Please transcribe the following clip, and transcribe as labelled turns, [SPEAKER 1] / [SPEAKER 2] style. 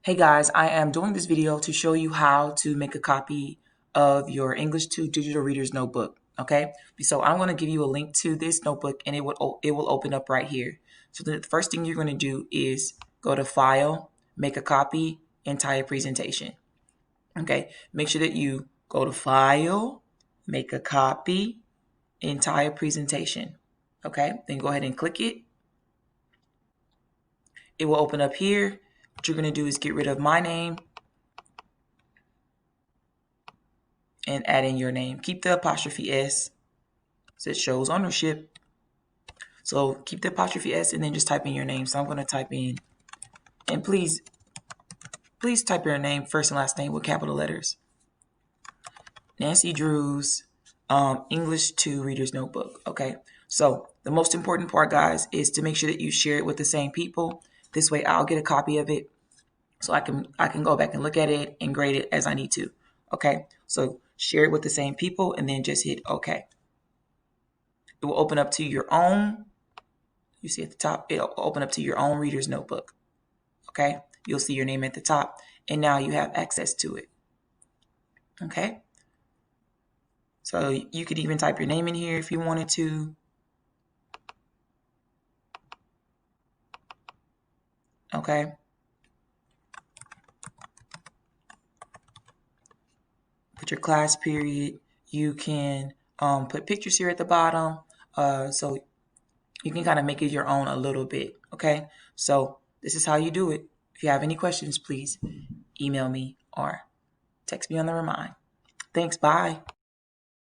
[SPEAKER 1] Hey guys, I am doing this video to show you how to make a copy of your English 2 Digital Readers Notebook, okay? So I'm going to give you a link to this notebook and it will open up right here. So the first thing you're going to do is go to File, Make a Copy, Entire Presentation, okay? Make sure that you go to File, Make a Copy, Entire Presentation, okay? Then go ahead and click it. It will open up here. What you're going to do is get rid of my name and add in your name. Keep the apostrophe S so it shows ownership. So keep the apostrophe S and then just type in your name. So I'm going to type in, and please type your name, first and last name with capital letters. Nancy Drews, English 2 Reader's Notebook. Okay, so the most important part, guys, is to make sure that you share it with the same people. This way I'll get a copy of it so I can go back and look at it and grade it as I need to. Okay, so share it with the same people and then just hit OK. It will open up to your own, you see at the top, it'll open up to your own reader's notebook. Okay, you'll see your name at the top and now you have access to it. Okay, so you could even type your name in here if you wanted to. Okay, put your class period. You can put pictures here at the bottom, so you can kind of make it your own a little bit. Okay, so this is how you do it. If you have any questions, please email me or text me on the remind. Thanks, bye.